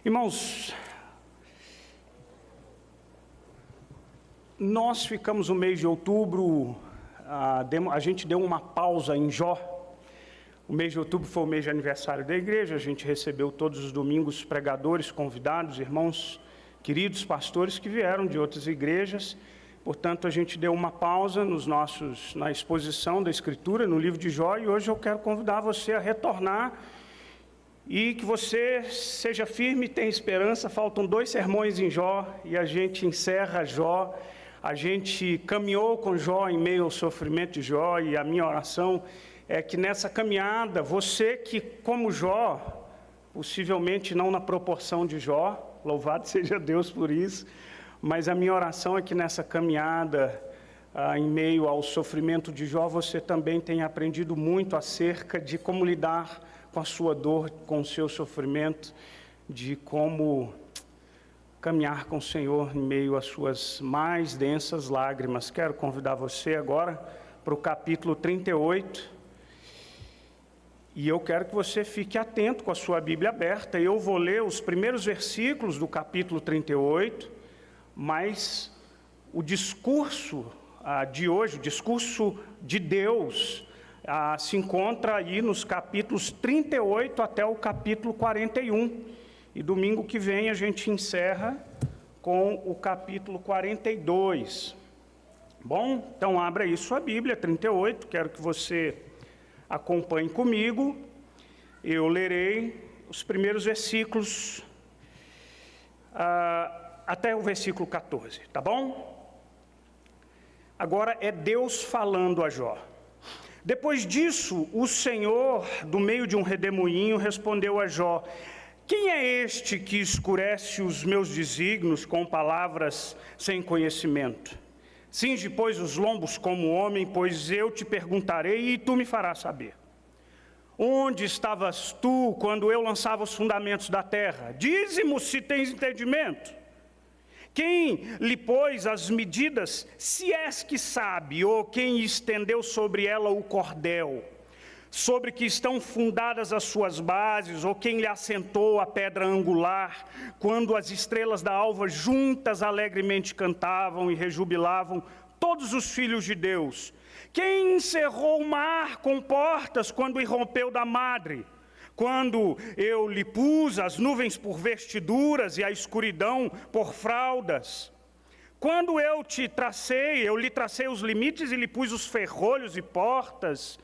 Irmãos, nós ficamos no mês de outubro, a gente deu uma pausa em Jó. O mês de outubro foi o mês de aniversário da igreja, a gente recebeu todos os domingos pregadores, convidados, irmãos queridos, pastores que vieram de outras igrejas. Portanto, a gente deu uma pausa na exposição da Escritura, no livro de Jó, e hoje eu quero convidar você a retornar e que você seja firme e tenha esperança. Faltam 2 sermões em Jó e a gente encerra Jó. A gente caminhou com Jó em meio ao sofrimento de Jó, e a minha oração é que nessa caminhada, você que, como Jó, possivelmente não na proporção de Jó, louvado seja Deus por isso, mas a minha oração é que nessa caminhada, em meio ao sofrimento de Jó, você também tenha aprendido muito acerca de como lidar com a sua dor, com o seu sofrimento, de como caminhar com o Senhor em meio às suas mais densas lágrimas. Quero convidar você agora para o capítulo 38, e eu quero que você fique atento com a sua Bíblia aberta. Eu vou ler os primeiros versículos do capítulo 38, mas o discurso de hoje, o discurso de Deus, se encontra aí nos capítulos 38 até o capítulo 41. E domingo que vem a gente encerra com o capítulo 42. Bom, então abra aí sua Bíblia, 38, quero que você acompanhe comigo. Eu lerei os primeiros versículos até o versículo 14, tá bom? Agora é Deus falando a Jó. Depois disso, o Senhor, do meio de um redemoinho, respondeu a Jó: quem é este que escurece os meus desígnios com palavras sem conhecimento? Cinge, pois, os lombos como homem, pois eu te perguntarei e tu me farás saber. Onde estavas tu quando eu lançava os fundamentos da terra? Dize-mo se tens entendimento. Quem lhe pôs as medidas, se és que sabe, ou quem estendeu sobre ela o cordel, sobre que estão fundadas as suas bases, ou quem lhe assentou a pedra angular, quando as estrelas da alva juntas alegremente cantavam e rejubilavam todos os filhos de Deus? Quem encerrou o mar com portas quando irrompeu da madre? Quando eu lhe pus as nuvens por vestiduras e a escuridão por fraldas? Quando eu lhe tracei os limites e lhe pus os ferrolhos e portas,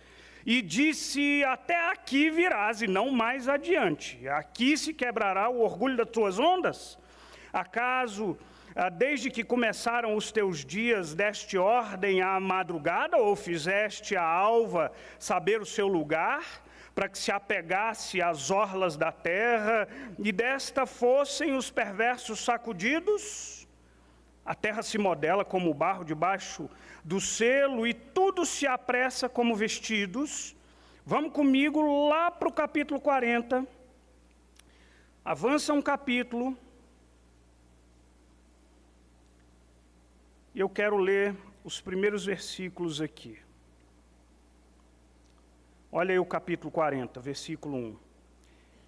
e disse: até aqui virás e não mais adiante, aqui se quebrará o orgulho das tuas ondas? Acaso, desde que começaram os teus dias, deste ordem à madrugada, ou fizeste a alva saber o seu lugar, para que se apegasse às orlas da terra, e desta fossem os perversos sacudidos? A terra se modela como o barro debaixo do selo, e tudo se apressa como vestidos. Vamos comigo lá para o capítulo 40. Avança um capítulo. E eu quero ler os primeiros versículos aqui. Olha aí o capítulo 40, versículo 1.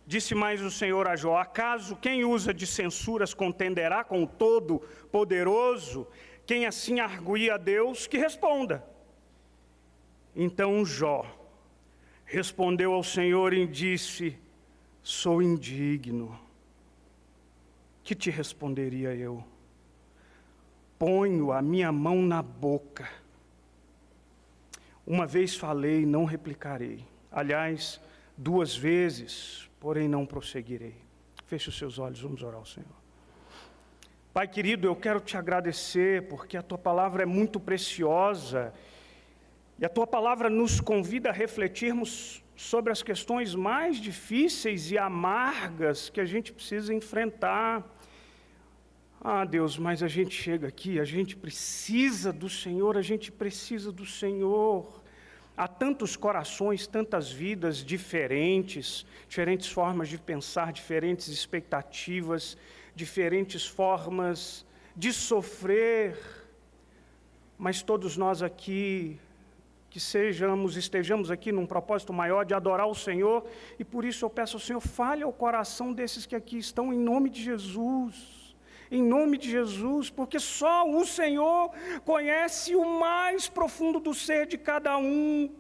Disse mais o Senhor a Jó: acaso quem usa de censuras contenderá com o Todo-Poderoso? Quem assim arguir a Deus, que responda. Então Jó respondeu ao Senhor e disse: sou indigno. Que te responderia eu? Ponho a minha mão na boca. Uma vez falei, não replicarei. Aliás, 2 vezes, porém não prosseguirei. Feche os seus olhos, vamos orar ao Senhor. Pai querido, eu quero te agradecer, porque a Tua palavra é muito preciosa, e a Tua palavra nos convida a refletirmos sobre as questões mais difíceis e amargas que a gente precisa enfrentar. Deus, mas a gente chega aqui, a gente precisa do Senhor, a gente precisa do Senhor. Há tantos corações, tantas vidas diferentes formas de pensar, diferentes expectativas, diferentes formas de sofrer, mas todos nós aqui que estejamos aqui num propósito maior de adorar o Senhor, e por isso eu peço ao Senhor, fale ao coração desses que aqui estão, em nome de Jesus, porque só o Senhor conhece o mais profundo do ser de cada um.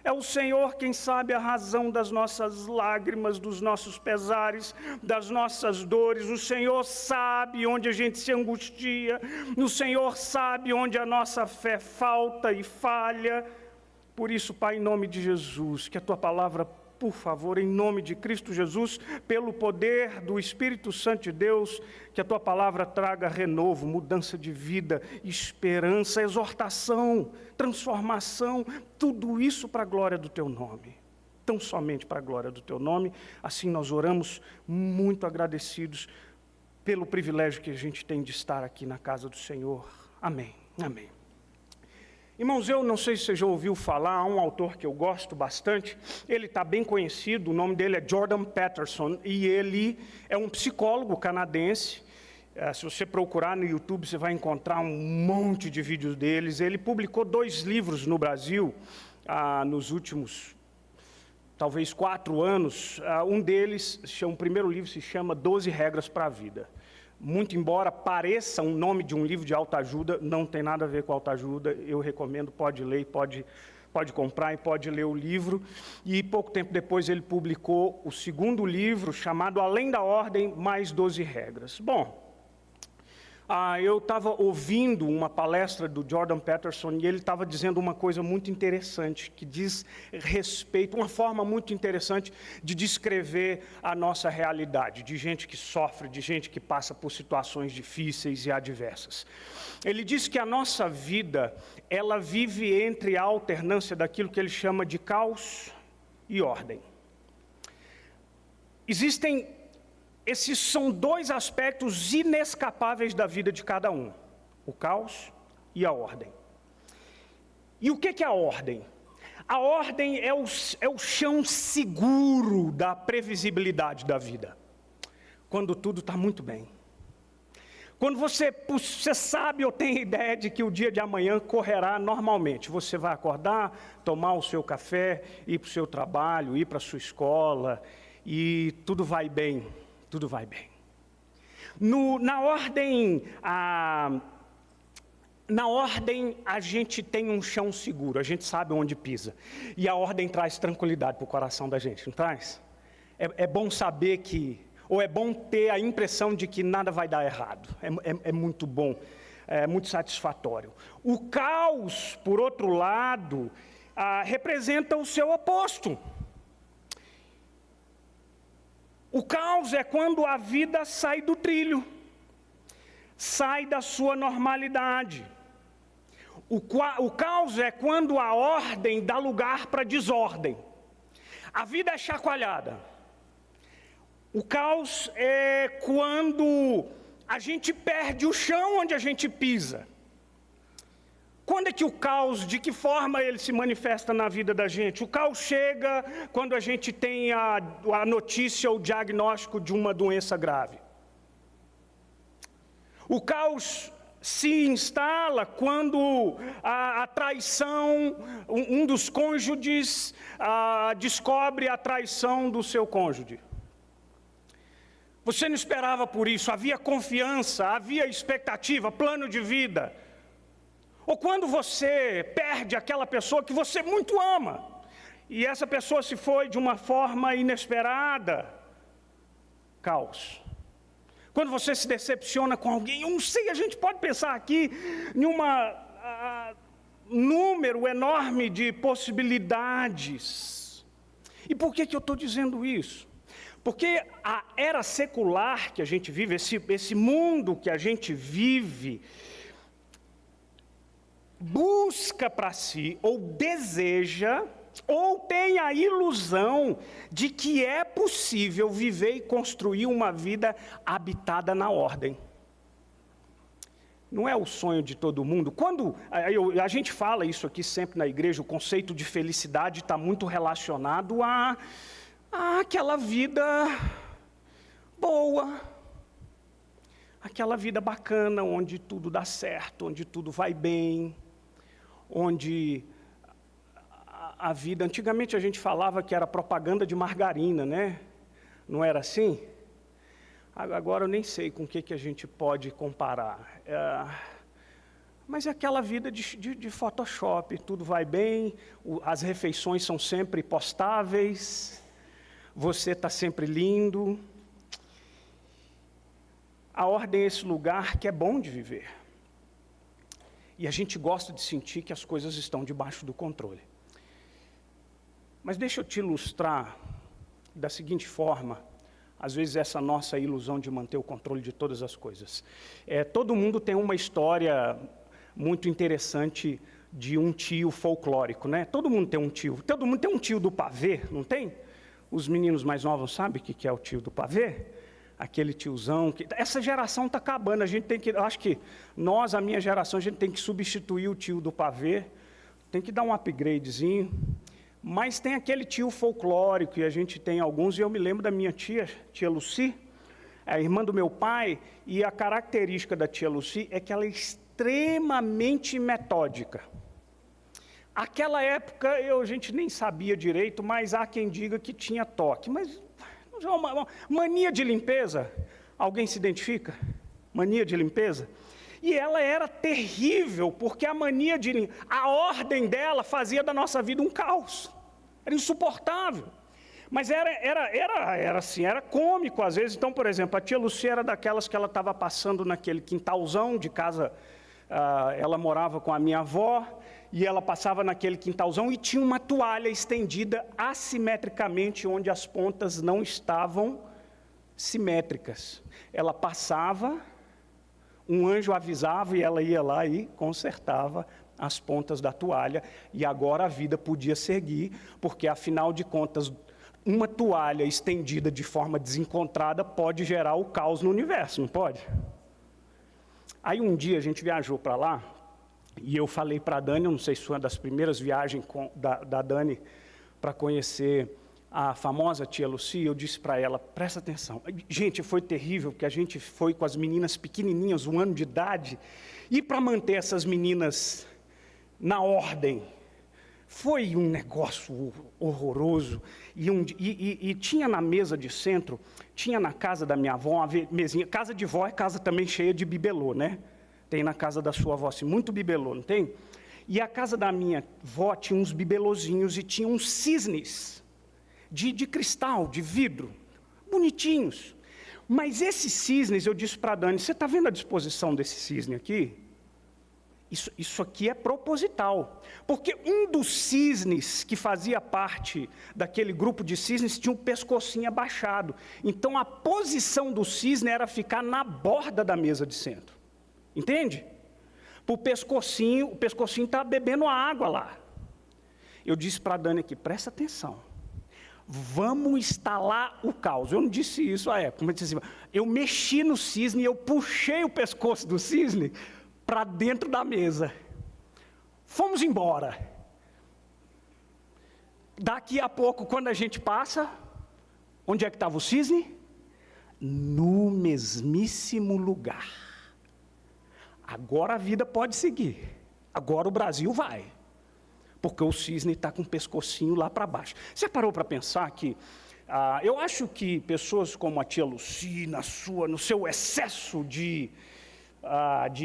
É o Senhor quem sabe a razão das nossas lágrimas, dos nossos pesares, das nossas dores. O Senhor sabe onde a gente se angustia, o Senhor sabe onde a nossa fé falta e falha. Por isso, Pai, em nome de Jesus, que a Tua palavra, por favor, em nome de Cristo Jesus, pelo poder do Espírito Santo de Deus, que a Tua palavra traga renovo, mudança de vida, esperança, exortação, transformação, tudo isso para a glória do Teu nome, tão somente para a glória do Teu nome. Assim nós oramos muito agradecidos pelo privilégio que a gente tem de estar aqui na casa do Senhor. Amém, amém. Irmãos, eu não sei se você já ouviu falar, há um autor que eu gosto bastante, ele está bem conhecido, o nome dele é Jordan Peterson, e ele é um psicólogo canadense. Se você procurar no YouTube, você vai encontrar um monte de vídeos deles. Ele publicou 2 livros no Brasil, nos últimos, talvez 4 anos. Um deles, o primeiro livro se chama 12 Regras para a Vida. Muito embora pareça um nome de um livro de autoajuda, não tem nada a ver com autoajuda. Eu recomendo, pode ler, pode comprar e pode ler o livro. E pouco tempo depois ele publicou o 2º livro, chamado Além da Ordem, mais 12 Regras. Bom, eu estava ouvindo uma palestra do Jordan Peterson e ele estava dizendo uma coisa muito interessante, que diz respeito, uma forma muito interessante de descrever a nossa realidade, de gente que sofre, de gente que passa por situações difíceis e adversas. Ele diz que a nossa vida, ela vive entre a alternância daquilo que ele chama de caos e ordem. Esses são 2 aspectos inescapáveis da vida de cada um, o caos e a ordem. E o que é a ordem? A ordem é o chão seguro da previsibilidade da vida, quando tudo está muito bem. Quando você sabe ou tem ideia de que o dia de amanhã correrá normalmente, você vai acordar, tomar o seu café, ir para o seu trabalho, ir para a sua escola, e tudo vai bem. Tudo vai bem. Na ordem, a gente tem um chão seguro, a gente sabe onde pisa. E a ordem traz tranquilidade para o coração da gente, não traz? É bom saber ou é bom ter a impressão de que nada vai dar errado. É muito bom, é muito satisfatório. O caos, por outro lado, representa o seu oposto. O caos é quando a vida sai do trilho, sai da sua normalidade. O caos é quando a ordem dá lugar para desordem. A vida é chacoalhada. O caos é quando a gente perde o chão onde a gente pisa. Quando é que o caos, de que forma ele se manifesta na vida da gente? O caos chega quando a gente tem a notícia ou o diagnóstico de uma doença grave. O caos se instala quando a traição, um dos cônjuges descobre a traição do seu cônjuge. Você não esperava por isso, havia confiança, havia expectativa, plano de vida. Ou quando você perde aquela pessoa que você muito ama, e essa pessoa se foi de uma forma inesperada, caos. Quando você se decepciona com alguém, eu não sei, a gente pode pensar aqui em um número enorme de possibilidades. E por que eu estou dizendo isso? Porque a era secular que a gente vive, esse mundo que a gente vive, busca para si, ou deseja, ou tem a ilusão de que é possível viver e construir uma vida habitada na ordem. Não é o sonho de todo mundo. Quando a gente fala isso aqui sempre na igreja, o conceito de felicidade está muito relacionado a aquela vida boa, aquela vida bacana, onde tudo dá certo, onde tudo vai bem, onde a vida, antigamente a gente falava que era propaganda de margarina, né? Não era assim? Agora eu nem sei com o que a gente pode comparar. Mas é aquela vida de Photoshop, tudo vai bem, as refeições são sempre postáveis, você está sempre lindo. A ordem é esse lugar que é bom de viver. E a gente gosta de sentir que as coisas estão debaixo do controle. Mas deixa eu te ilustrar da seguinte forma, às vezes essa nossa ilusão de manter o controle de todas as coisas. Todo mundo tem uma história muito interessante de um tio folclórico, né? Todo mundo tem um tio do pavê, não tem? Os meninos mais novos sabem o que é o tio do pavê? Aquele tiozão que... Essa geração está acabando, eu acho que nós, a minha geração, a gente tem que substituir o tio do pavê, tem que dar um upgradezinho. Mas tem aquele tio folclórico, e a gente tem alguns, e eu me lembro da minha tia Luci, a irmã do meu pai, e a característica da tia Luci é que ela é extremamente metódica. Aquela época, a gente nem sabia direito, mas há quem diga que tinha toque. Mas, mania de limpeza, alguém se identifica? Mania de limpeza? E ela era terrível, porque a ordem dela fazia da nossa vida um caos. Era insuportável. Mas era assim, era cômico às vezes. Então, por exemplo, a tia Lucia era daquelas que ela estava passando naquele quintalzão de casa. Ela morava com a minha avó, e ela passava naquele quintalzão e tinha uma toalha estendida assimetricamente, onde as pontas não estavam simétricas. Ela passava... Um anjo avisava e ela ia lá e consertava as pontas da toalha. E agora a vida podia seguir, porque afinal de contas, uma toalha estendida de forma desencontrada pode gerar o caos no universo, não pode? Aí um dia a gente viajou para lá, e eu falei para a Dani, eu não sei se foi uma das primeiras viagens da Dani para conhecer a famosa tia Lucia, eu disse para ela, presta atenção. Gente, foi terrível, porque a gente foi com as meninas pequenininhas, 1 ano de idade, e para manter essas meninas na ordem, foi um negócio horroroso. E tinha na mesa de centro, tinha na casa da minha avó, uma mesinha, casa de vó é casa também cheia de bibelô, né? Tem na casa da sua avó, assim, muito bibelô, não tem? E a casa da minha avó tinha uns bibelôzinhos e tinha uns cisnes, de cristal, de vidro, bonitinhos. Mas esses cisnes, eu disse para a Dani, você está vendo a disposição desse cisne aqui? Isso aqui é proposital. Porque um dos cisnes que fazia parte daquele grupo de cisnes tinha o pescocinho abaixado. Então a posição do cisne era ficar na borda da mesa de centro. Entende? O pescocinho está bebendo água lá. Eu disse para a Dani aqui, presta atenção. Vamos instalar o caos. Eu não disse isso à época, mas disse assim, eu mexi no cisne e eu puxei o pescoço do cisne para dentro da mesa. Fomos embora. Daqui a pouco, quando a gente passa, onde é que estava o cisne? No mesmíssimo lugar. Agora a vida pode seguir. Agora o Brasil vai. Porque o cisne está com o pescocinho lá para baixo. Você parou para pensar que... eu acho que pessoas como a tia Luci, no seu excesso de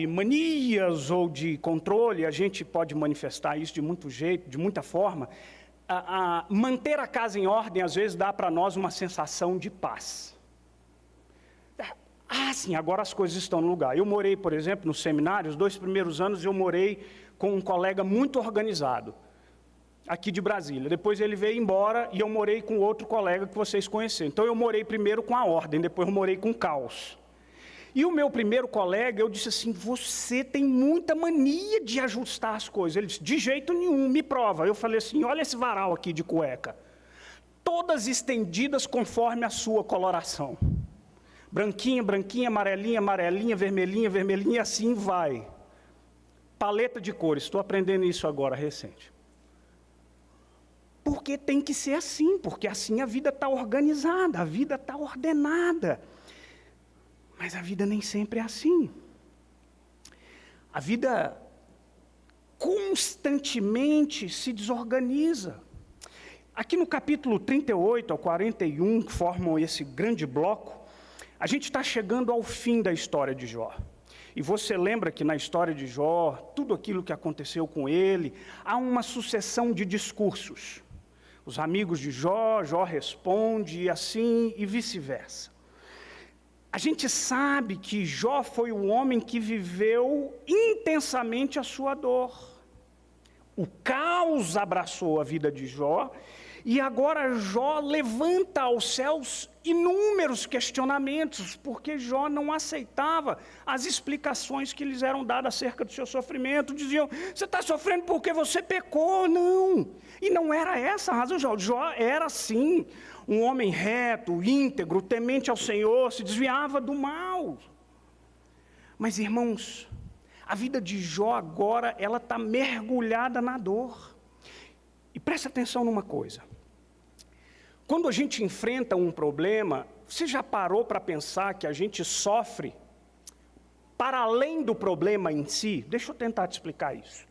manias ou de controle, a gente pode manifestar isso de muito jeito, de muita forma. Manter a casa em ordem, às vezes, dá para nós uma sensação de paz. Sim, agora as coisas estão no lugar. Eu morei, por exemplo, no seminário, os 2 primeiros anos eu morei com um colega muito organizado, aqui de Brasília. Depois ele veio embora e eu morei com outro colega que vocês conheceram. Então eu morei primeiro com a ordem, depois eu morei com o caos. E o meu primeiro colega, eu disse assim, você tem muita mania de ajustar as coisas. Ele disse, de jeito nenhum, me prova. Eu falei assim, olha esse varal aqui de cueca. Todas estendidas conforme a sua coloração. Branquinha, branquinha, amarelinha, amarelinha, vermelhinha, vermelhinha, e assim vai. Paleta de cores, estou aprendendo isso agora, recente. Porque tem que ser assim, porque assim a vida está organizada, a vida está ordenada. Mas a vida nem sempre é assim. A vida constantemente se desorganiza. Aqui no capítulo 38 ao 41, que formam esse grande bloco, a gente está chegando ao fim da história de Jó. E você lembra que na história de Jó, tudo aquilo que aconteceu com ele, há uma sucessão de discursos. Os amigos de Jó, Jó responde, e assim, e vice-versa. A gente sabe que Jó foi o homem que viveu intensamente a sua dor. O caos abraçou a vida de Jó, e agora Jó levanta aos céus inúmeros questionamentos, porque Jó não aceitava as explicações que lhes eram dadas acerca do seu sofrimento. Diziam, você está sofrendo porque você pecou. Não, e não era essa a razão. Jó era sim um homem reto, íntegro, temente ao Senhor, se desviava do mal. Mas irmãos, a vida de Jó agora, ela está mergulhada na dor. E presta atenção numa coisa. Quando a gente enfrenta um problema, você já parou para pensar que a gente sofre para além do problema em si? Deixa eu tentar te explicar isso.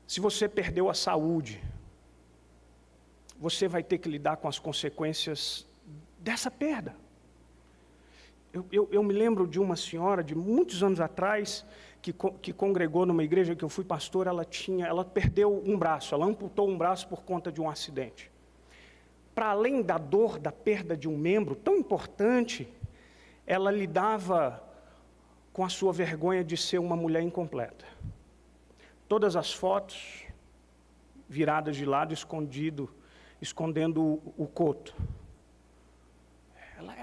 Se você perdeu a saúde, você vai ter que lidar com as consequências dessa perda. Eu me lembro de uma senhora, de muitos anos atrás, que congregou numa igreja que eu fui pastor. Ela perdeu um braço, ela amputou um braço por conta de um acidente. Para além da dor da perda de um membro tão importante, ela lidava com a sua vergonha de ser uma mulher incompleta. Todas as fotos viradas de lado, escondendo o coto. Ela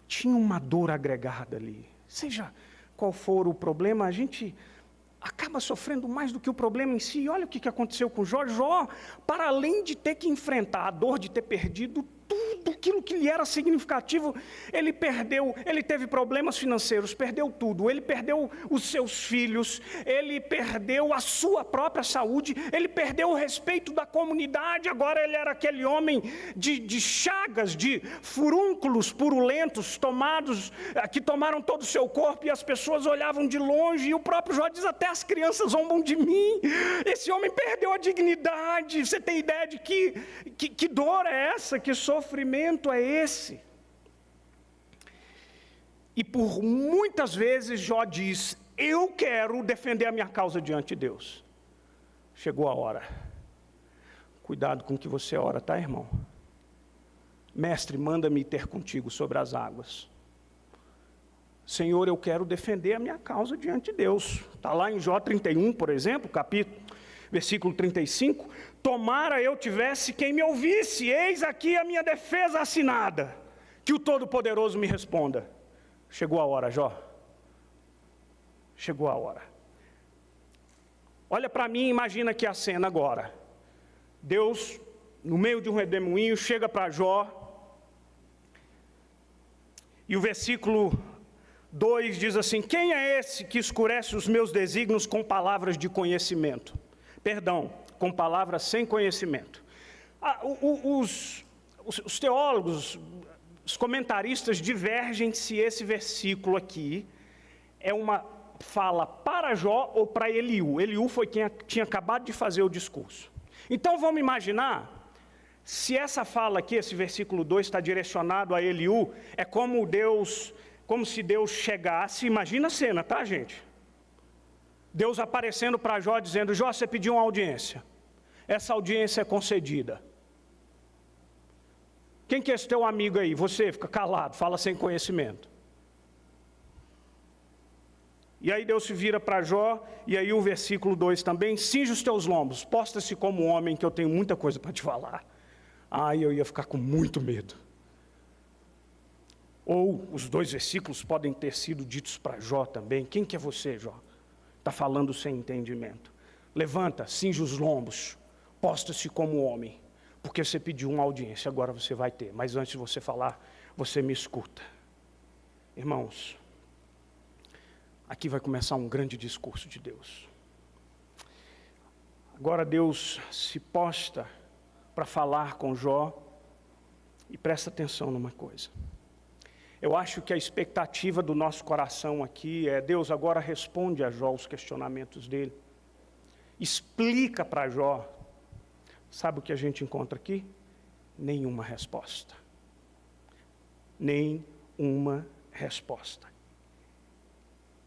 tinha uma dor agregada ali. Seja qual for o problema, a gente acaba sofrendo mais do que o problema em si. E olha o que aconteceu com Jó. Jó, para além de ter que enfrentar a dor de ter perdido tudo aquilo que lhe era significativo, ele teve problemas financeiros, perdeu tudo, ele perdeu os seus filhos, ele perdeu a sua própria saúde, ele perdeu o respeito da comunidade. Agora ele era aquele homem de chagas, de furúnculos purulentos que tomaram todo o seu corpo, e as pessoas olhavam de longe, e o próprio Jó diz, até as crianças zombam de mim. Esse homem perdeu a dignidade. Você tem ideia de que dor é essa, que sofrimento é esse? E por muitas vezes Jó diz, eu quero defender a minha causa diante de Deus. Chegou a hora. Cuidado com o que você ora, tá, irmão? Mestre, manda-me ter contigo sobre as águas. Senhor, eu quero defender a minha causa diante de Deus. Está lá em Jó 31, por exemplo, versículo 35, tomara eu tivesse quem me ouvisse, eis aqui a minha defesa assinada, que o Todo-Poderoso me responda. Chegou a hora, Jó. Chegou a hora. Olha para mim, imagina aqui a cena agora. Deus, no meio de um redemoinho, chega para Jó, e o versículo 2 diz assim, quem é esse que escurece os meus desígnios com palavras de conhecimento? Perdão, com palavras sem conhecimento. Os teólogos, os comentaristas divergem se esse versículo aqui é uma fala para Jó ou para Eliú. Eliú foi quem tinha acabado de fazer o discurso. Então vamos imaginar, se essa fala aqui, esse versículo 2 está direcionado a Eliú, é como se Deus chegasse, imagina a cena, tá, gente? Deus aparecendo para Jó, dizendo, Jó, você pediu uma audiência. Essa audiência é concedida. Quem que é esse teu amigo aí? Você fica calado, fala sem conhecimento. E aí Deus se vira para Jó, e aí o versículo 2 também, cinge os teus lombos, posta-se como homem, que eu tenho muita coisa para te falar. Eu ia ficar com muito medo. Ou os dois versículos podem ter sido ditos para Jó também. Quem que é você, Jó? Está falando sem entendimento. Levanta, cinge os lombos, posta-se como homem, porque você pediu uma audiência, agora você vai ter. Mas antes de você falar, você me escuta. Irmãos, aqui vai começar um grande discurso de Deus. Agora Deus se posta para falar com Jó, e presta atenção numa coisa. Eu acho que a expectativa do nosso coração aqui é, Deus agora responde a Jó os questionamentos dele. explica para Jó. Sabe o que a gente encontra aqui? Nenhuma resposta. Nenhuma resposta.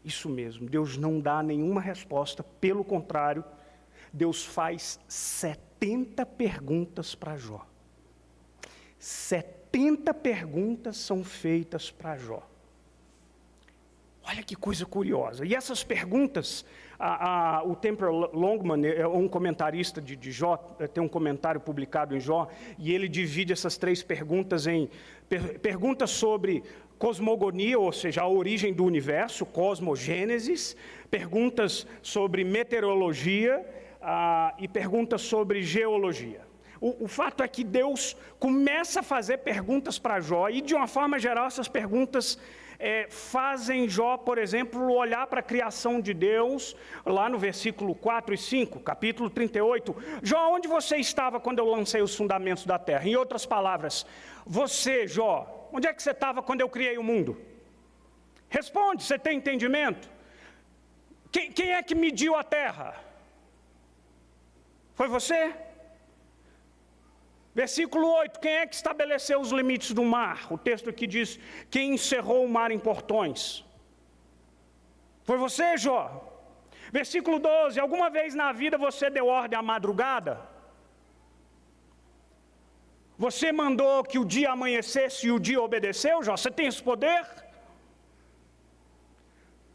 Isso mesmo, Deus não dá nenhuma resposta, pelo contrário, Deus faz 70 perguntas para Jó. 70 perguntas são feitas para Jó. Olha que coisa curiosa. E essas perguntas, o Temper Longman é um comentarista de Jó, tem um comentário publicado em Jó, e ele divide essas 3 perguntas em perguntas sobre cosmogonia, ou seja, a origem do universo, cosmogênesis, perguntas sobre meteorologia e perguntas sobre geologia. O fato é que Deus começa a fazer perguntas para Jó, e de uma forma geral essas perguntas fazem Jó, por exemplo, olhar para a criação de Deus, lá no versículo 4 e 5, capítulo 38. Jó, onde você estava quando eu lancei os fundamentos da terra? Em outras palavras, você, Jó, onde é que você estava quando eu criei o mundo? Responde, você tem entendimento? Quem é que mediu a terra? Foi você? Versículo 8, quem é que estabeleceu os limites do mar? O texto aqui diz, quem encerrou o mar em portões? Foi você, Jó? Versículo 12, alguma vez na vida você deu ordem à madrugada? Você mandou que o dia amanhecesse e o dia obedeceu, Jó? Você tem esse poder?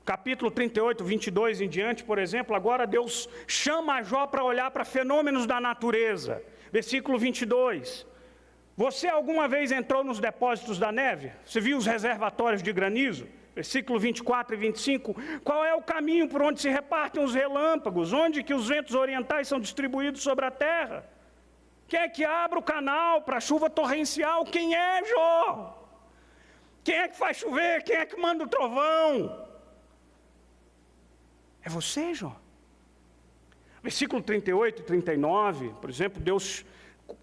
Capítulo 38, 22 em diante, por exemplo, agora Deus chama a Jó para olhar para fenômenos da natureza. Versículo 22, você alguma vez entrou nos depósitos da neve? Você viu os reservatórios de granizo? Versículo 24 e 25, qual é o caminho por onde se repartem os relâmpagos? Onde que os ventos orientais são distribuídos sobre a terra? Quem é que abre o canal para a chuva torrencial? Quem é, Jó? Quem é que faz chover? Quem é que manda o trovão? É você, Jó. Versículo 38 e 39, por exemplo, Deus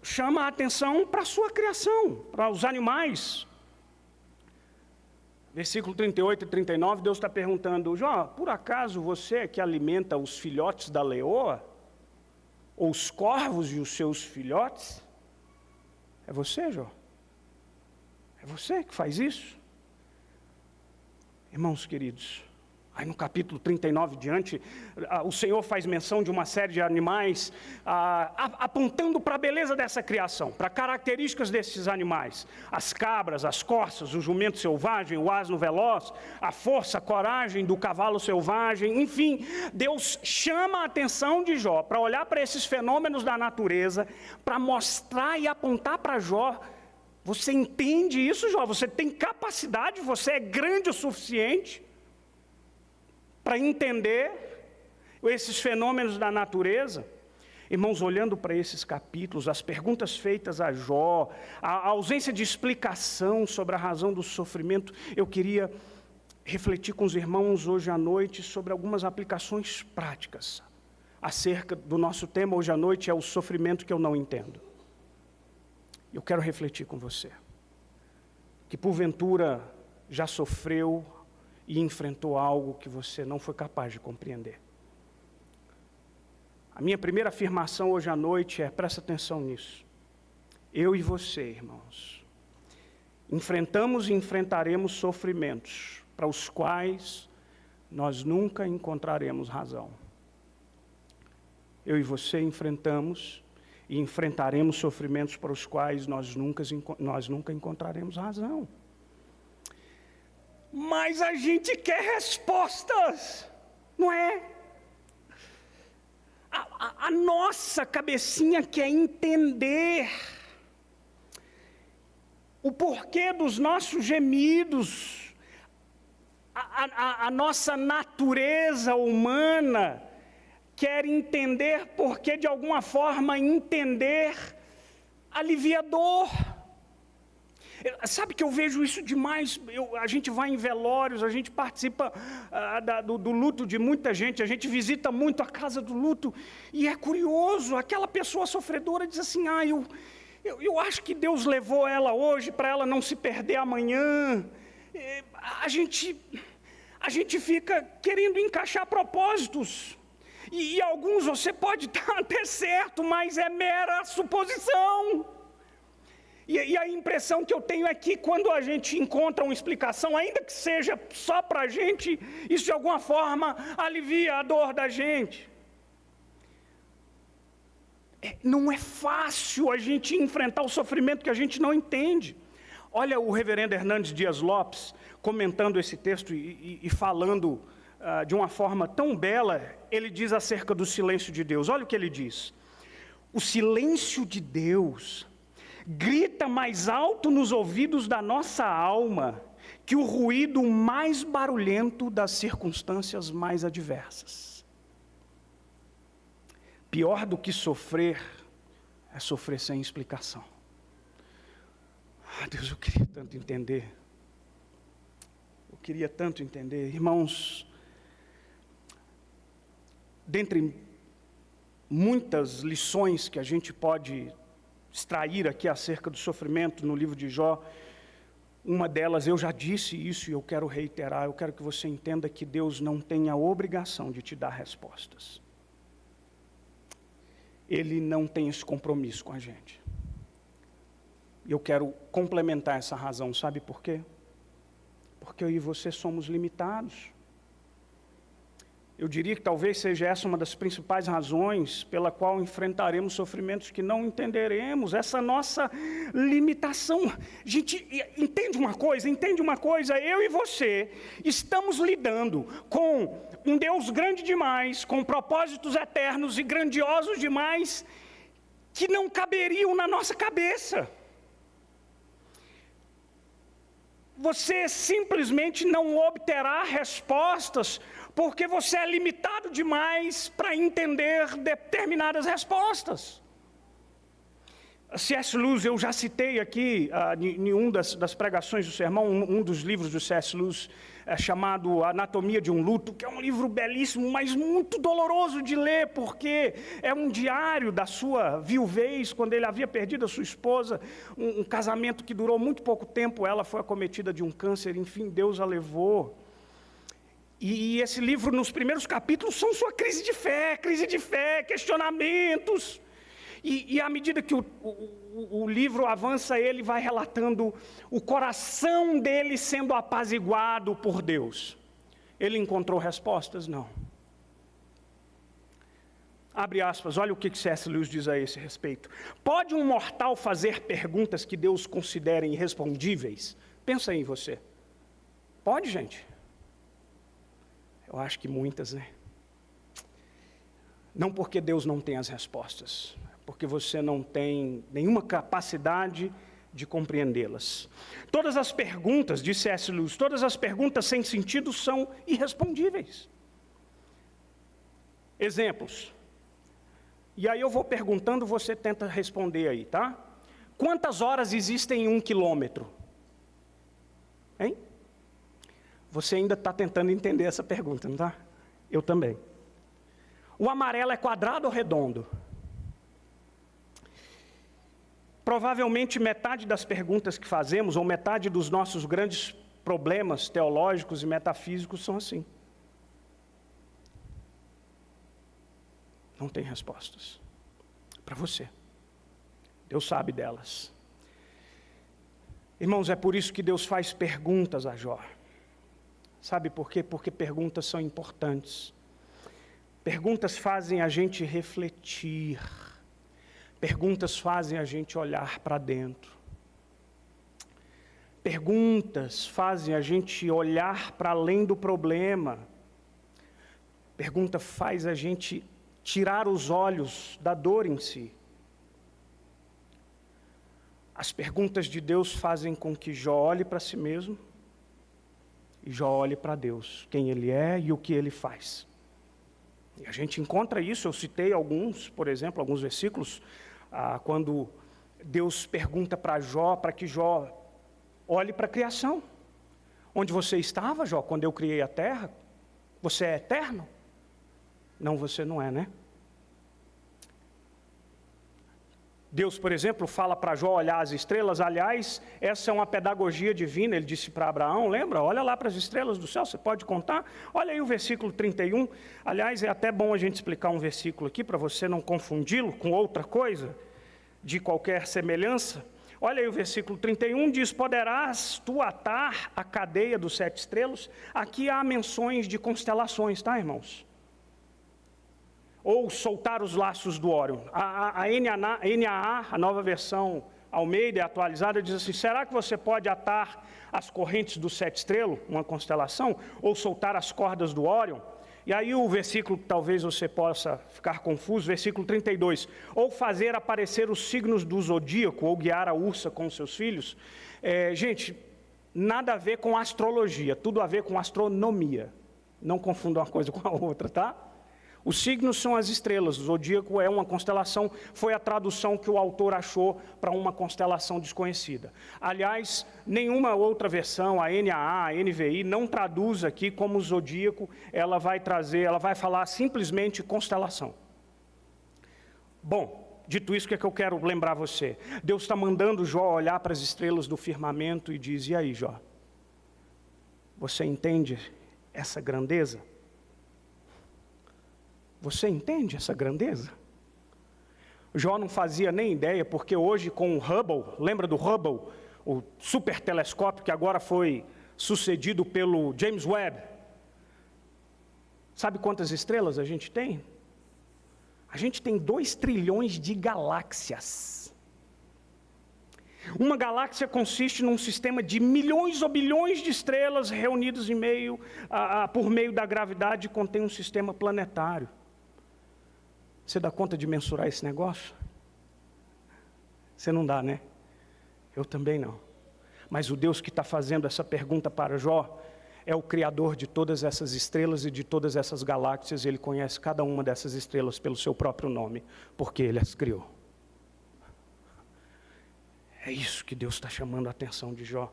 chama a atenção para a sua criação, para os animais. Versículo 38 e 39, Deus está perguntando, Jó, por acaso você é que alimenta os filhotes da leoa? Ou os corvos e os seus filhotes? É você, Jó? É você que faz isso? Irmãos queridos, aí no capítulo 39 diante, o Senhor faz menção de uma série de animais, apontando para a beleza dessa criação, para características desses animais. As cabras, as corças, o jumento selvagem, o asno veloz, a força, a coragem do cavalo selvagem, enfim, Deus chama a atenção de Jó para olhar para esses fenômenos da natureza, para mostrar e apontar para Jó, você entende isso, Jó? Você tem capacidade, você é grande o suficiente para entender esses fenômenos da natureza. Irmãos, olhando para esses capítulos, as perguntas feitas a Jó, a ausência de explicação sobre a razão do sofrimento, eu queria refletir com os irmãos hoje à noite sobre algumas aplicações práticas acerca do nosso tema hoje à noite, é o sofrimento que eu não entendo. Eu quero refletir com você, que porventura já sofreu e enfrentou algo que você não foi capaz de compreender. A minha primeira afirmação hoje à noite é, presta atenção nisso. Eu e você, irmãos, enfrentamos e enfrentaremos sofrimentos para os quais nós nunca encontraremos razão. Eu e você enfrentamos e enfrentaremos sofrimentos para os quais nós nunca encontraremos razão. Mas a gente quer respostas, não é? A nossa cabecinha quer entender o porquê dos nossos gemidos, a nossa natureza humana quer entender porque, de alguma forma, entender alivia dor. Sabe que eu vejo isso demais, a gente vai em velórios, a gente participa do luto de muita gente, a gente visita muito a casa do luto, e é curioso, aquela pessoa sofredora diz assim, eu acho que Deus levou ela hoje para ela não se perder amanhã. A gente fica querendo encaixar propósitos, E alguns você pode estar até certo, mas é mera suposição. E a impressão que eu tenho é que quando a gente encontra uma explicação, ainda que seja só para a gente, isso de alguma forma alivia a dor da gente. Não é fácil a gente enfrentar o sofrimento que a gente não entende. Olha o reverendo Hernandes Dias Lopes comentando esse texto e falando de uma forma tão bela. Ele diz acerca do silêncio de Deus. Olha o que ele diz: o silêncio de Deus grita mais alto nos ouvidos da nossa alma que o ruído mais barulhento das circunstâncias mais adversas. Pior do que sofrer é sofrer sem explicação. Deus, eu queria tanto entender. Eu queria tanto entender. Irmãos, dentre muitas lições que a gente pode extrair aqui acerca do sofrimento no livro de Jó, uma delas, eu já disse isso e eu quero reiterar, eu quero que você entenda que Deus não tem a obrigação de te dar respostas. Ele não tem esse compromisso com a gente. E eu quero complementar essa razão, sabe por quê? Porque eu e você somos limitados. Eu diria que talvez seja essa uma das principais razões pela qual enfrentaremos sofrimentos que não entenderemos, essa nossa limitação. Gente, entende uma coisa, eu e você estamos lidando com um Deus grande demais, com propósitos eternos e grandiosos demais, que não caberiam na nossa cabeça. Você simplesmente não obterá respostas, porque você é limitado demais para entender determinadas respostas. C.S. Lewis, eu já citei aqui em uma das pregações do sermão, um dos livros do C.S. Lewis, chamado Anatomia de um Luto, que é um livro belíssimo, mas muito doloroso de ler, porque é um diário da sua viuvez, quando ele havia perdido a sua esposa, um casamento que durou muito pouco tempo, ela foi acometida de um câncer, enfim, Deus a levou. E esse livro, nos primeiros capítulos, são sua crise de fé, questionamentos. E à medida que o livro avança, ele vai relatando o coração dele sendo apaziguado por Deus. Ele encontrou respostas? Não. Abre aspas, olha o que C.S. Lewis diz a esse respeito. Pode um mortal fazer perguntas que Deus considere irrespondíveis? Pensa aí em você. Pode, gente? Eu acho que muitas, né? Não porque Deus não tem as respostas, porque você não tem nenhuma capacidade de compreendê-las. Todas as perguntas, disse C.S. Lewis, todas as perguntas sem sentido são irrespondíveis. Exemplos. E aí eu vou perguntando, você tenta responder aí, tá? Quantas horas existem em 1 quilômetro? Hein? Você ainda está tentando entender essa pergunta, não está? Eu também. O amarelo é quadrado ou redondo? Provavelmente metade das perguntas que fazemos, ou metade dos nossos grandes problemas teológicos e metafísicos são assim. Não tem respostas para você. Deus sabe delas. Irmãos, é por isso que Deus faz perguntas a Jó. Sabe por quê? Porque perguntas são importantes. Perguntas fazem a gente refletir. Perguntas fazem a gente olhar para dentro. Perguntas fazem a gente olhar para além do problema. Pergunta faz a gente tirar os olhos da dor em si. As perguntas de Deus fazem com que Jó olhe para si mesmo e Jó olhe para Deus, quem Ele é e o que Ele faz. E a gente encontra isso, eu citei alguns, por exemplo, alguns versículos, quando Deus pergunta para Jó, para que Jó olhe para a criação. Onde você estava, Jó, quando eu criei a terra? Você é eterno? Não, você não é, né? Deus, por exemplo, fala para Jó olhar as estrelas. Aliás, essa é uma pedagogia divina. Ele disse para Abraão, lembra? Olha lá para as estrelas do céu, você pode contar? Olha aí o versículo 31. Aliás, é até bom a gente explicar um versículo aqui, para você não confundi-lo com outra coisa, de qualquer semelhança. Olha aí o versículo 31, diz, poderás tu atar a cadeia dos 7 estrelas? Aqui há menções de constelações, tá, irmãos? Ou soltar os laços do Órion. A NAA, a nova versão Almeida atualizada, diz assim, será que você pode atar as correntes dos 7 estrelas, uma constelação, ou soltar as cordas do Órion? E aí o versículo que talvez você possa ficar confuso, versículo 32, ou fazer aparecer os signos do zodíaco, ou guiar a ursa com seus filhos. Gente, nada a ver com astrologia, tudo a ver com astronomia. Não confunda uma coisa com a outra, tá? Os signos são as estrelas, o zodíaco é uma constelação, foi a tradução que o autor achou para uma constelação desconhecida. Aliás, nenhuma outra versão, a NAA, a NVI, não traduz aqui como zodíaco, ela vai falar simplesmente constelação. Bom, dito isso, o que é que eu quero lembrar você? Deus está mandando Jó olhar para as estrelas do firmamento e diz, e aí, Jó? Você entende essa grandeza? Você entende essa grandeza? Jó não fazia nem ideia, porque hoje com o Hubble, lembra do Hubble? O super telescópio que agora foi sucedido pelo James Webb. Sabe quantas estrelas a gente tem? A gente tem 2 trilhões de galáxias. Uma galáxia consiste num sistema de milhões ou bilhões de estrelas reunidas por meio da gravidade, e contém um sistema planetário. Você dá conta de mensurar esse negócio? Você não dá, né? Eu também não. Mas o Deus que está fazendo essa pergunta para Jó é o Criador de todas essas estrelas e de todas essas galáxias. Ele conhece cada uma dessas estrelas pelo seu próprio nome, porque Ele as criou. É isso que Deus está chamando a atenção de Jó.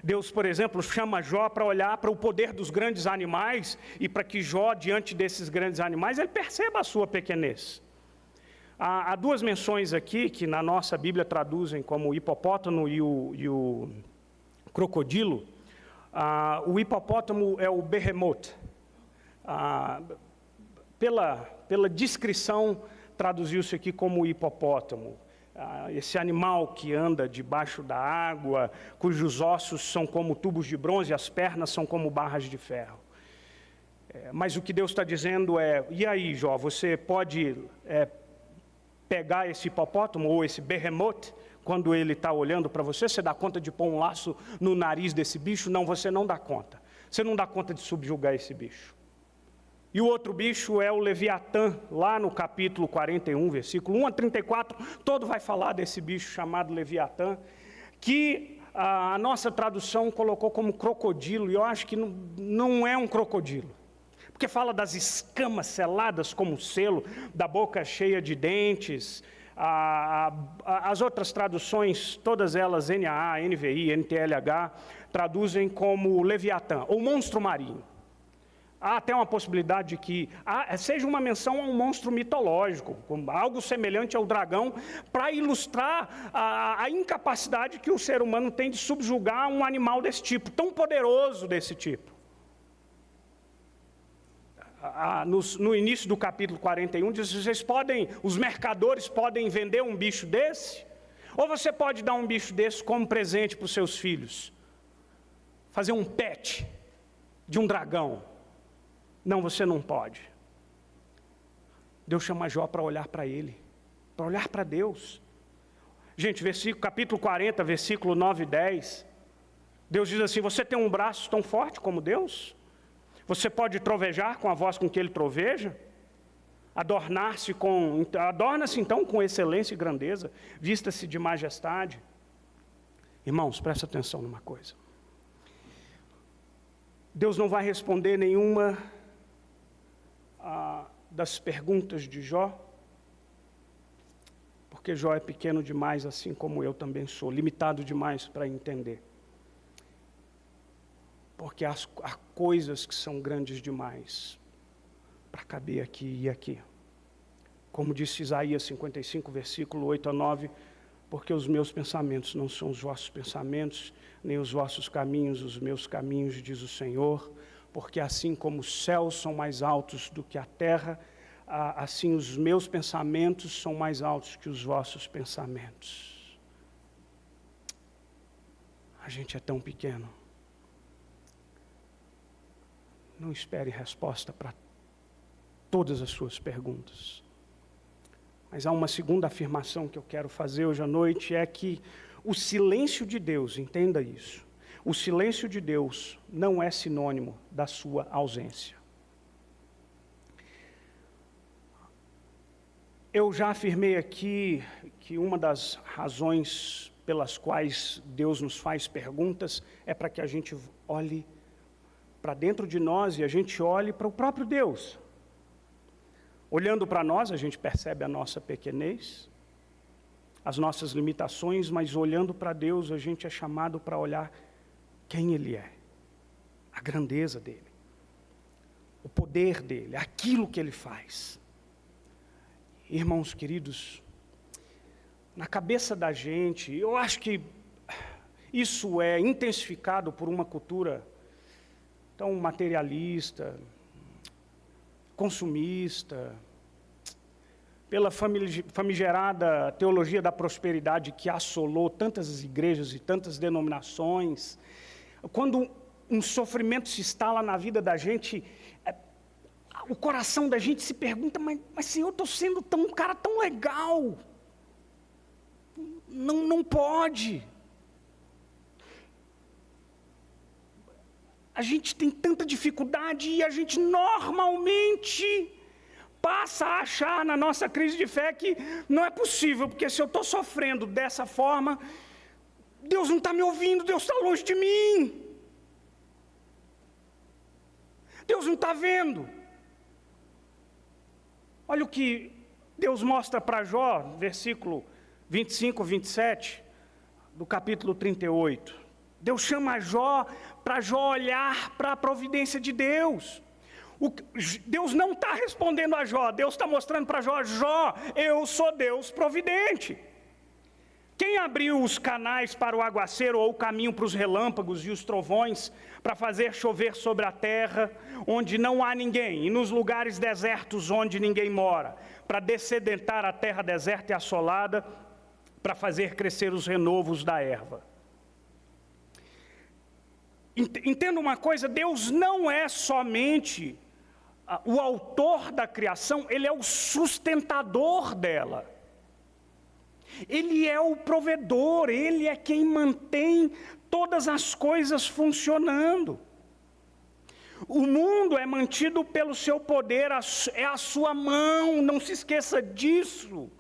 Deus, por exemplo, chama Jó para olhar para o poder dos grandes animais e para que Jó, diante desses grandes animais, ele perceba a sua pequenez. Há 2 menções aqui que na nossa Bíblia traduzem como o hipopótamo e o crocodilo. O hipopótamo é o behemoth. Pela descrição, traduziu-se aqui como hipopótamo. Esse animal que anda debaixo da água, cujos ossos são como tubos de bronze e as pernas são como barras de ferro. Mas o que Deus está dizendo é, e aí, Jó, você pode pegar esse hipopótamo ou esse behemoth, quando ele está olhando para você, você dá conta de pôr um laço no nariz desse bicho? Não, você não dá conta. Você não dá conta de subjugar esse bicho. E o outro bicho é o Leviatã, lá no capítulo 41, versículo 1 a 34, todo vai falar desse bicho chamado Leviatã, que a nossa tradução colocou como crocodilo, e eu acho que não é um crocodilo, porque fala das escamas seladas como selo, da boca cheia de dentes. As outras traduções, todas elas, NAA, NVI, NTLH, traduzem como Leviatã, ou monstro marinho. Há até uma possibilidade de que seja uma menção a um monstro mitológico, algo semelhante ao dragão, para ilustrar a incapacidade que o ser humano tem de subjugar um animal desse tipo, tão poderoso desse tipo. No início do capítulo 41, diz, os mercadores podem vender um bicho desse? Ou você pode dar um bicho desse como presente para os seus filhos? Fazer um pet de um dragão? Não, você não pode. Deus chama Jó para olhar para ele, para olhar para Deus. Gente, capítulo 40, versículo 9 e 10. Deus diz assim, você tem um braço tão forte como Deus? Você pode trovejar com a voz com que Ele troveja? Adorna-se então com excelência e grandeza, vista-se de majestade. Irmãos, presta atenção numa coisa. Deus não vai responder nenhuma das perguntas de Jó, porque Jó é pequeno demais, assim como eu também sou, limitado demais para entender. Porque há coisas que são grandes demais para caber aqui e aqui. Como disse Isaías 55, versículo 8 a 9, porque os meus pensamentos não são os vossos pensamentos, nem os vossos caminhos, os meus caminhos, diz o Senhor, porque assim como os céus são mais altos do que a terra, assim os meus pensamentos são mais altos que os vossos pensamentos. A gente é tão pequeno. Não espere resposta para todas as suas perguntas. Mas há uma segunda afirmação que eu quero fazer hoje à noite, é que o silêncio de Deus, entenda isso, o silêncio de Deus não é sinônimo da sua ausência. Eu já afirmei aqui que uma das razões pelas quais Deus nos faz perguntas é para que a gente olhe para dentro de nós e a gente olhe para o próprio Deus. Olhando para nós, a gente percebe a nossa pequenez, as nossas limitações, mas olhando para Deus, a gente é chamado para olhar quem Ele é, a grandeza dEle, o poder dEle, aquilo que Ele faz. Irmãos queridos, na cabeça da gente, eu acho que isso é intensificado por uma cultura tão materialista, consumista, pela famigerada teologia da prosperidade que assolou tantas igrejas e tantas denominações. Quando um sofrimento se instala na vida da gente, o coração da gente se pergunta, mas Senhor, eu estou sendo um cara tão legal, não pode. A gente tem tanta dificuldade e a gente normalmente passa a achar na nossa crise de fé que não é possível, porque se eu estou sofrendo dessa forma, Deus não está me ouvindo, Deus está longe de mim. Deus não está vendo. Olha o que Deus mostra para Jó, versículo 25, 27, do capítulo 38. Deus chama Jó para Jó olhar para a providência de Deus. Deus não está respondendo a Jó, Deus está mostrando para Jó, Jó, eu sou Deus providente. Quem abriu os canais para o aguaceiro ou o caminho para os relâmpagos e os trovões, para fazer chover sobre a terra, onde não há ninguém, e nos lugares desertos onde ninguém mora, para dessedentar a terra deserta e assolada, para fazer crescer os renovos da erva. Entenda uma coisa, Deus não é somente o autor da criação, Ele é o sustentador dela. Ele é o provedor, Ele é quem mantém todas as coisas funcionando. O mundo é mantido pelo seu poder, é a sua mão, não se esqueça disso.